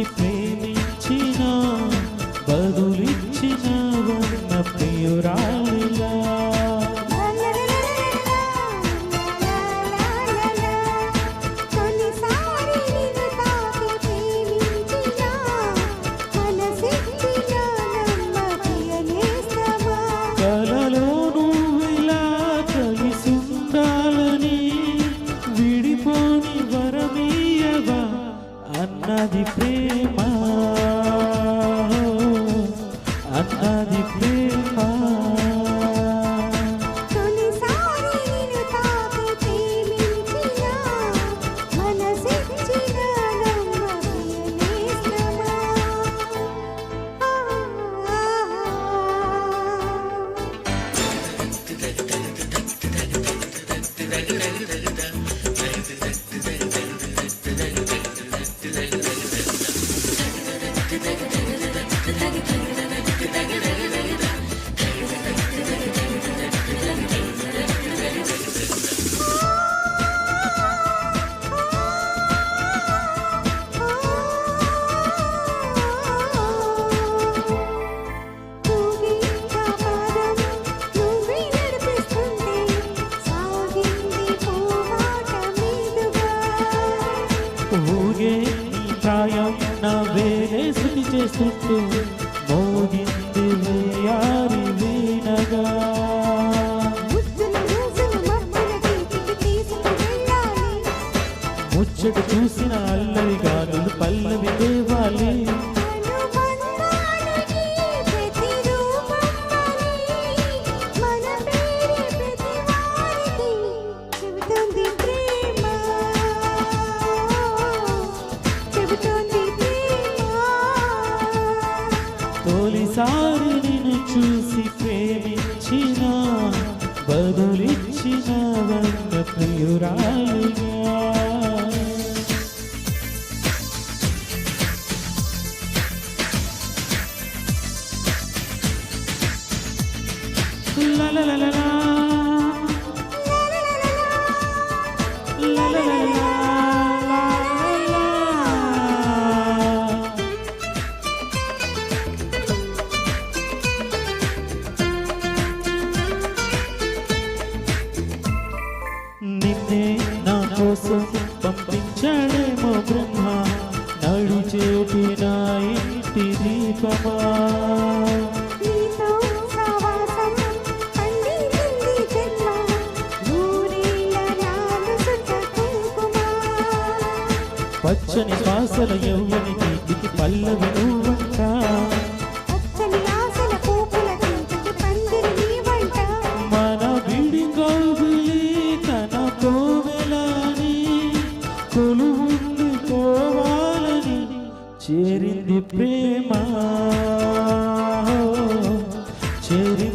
చూసి ప్రేమించిన బదులిచ్చిన వన్న ప్రియురాలిలా కలలో నువ్విలా కలిసి ఉండాలని విడిపోని వరమీయవా అన్నది ప్రేమ అన్నది ప్రేమ ఊగే నీ ప్రాయం నా వేరే శృతి చేస్తుంటే మోగింది వేయారి వీణగా ముచ్చట చూసిన అల్లరి గానులు పల్లవి దేవాలి తొలిసారి నిన్ను చూసి ప్రేమించిన బదులిచ్చిన వన్న ప్రియురాలిగా లా లా లా లా లా లా లా లా లా. నిన్నే నా కోసం పంపించాడేమో బ్రహ్మ నడిచేటి నా ఇంటి దీపమా పచ్చని శ్వాసల యవ్వని నీటికి పల్లవి నువ్వంట మన విడి కౌగిలి తన కోవెలని కొలువుండిపోవాలని చేరింది ప్రేమ చేరి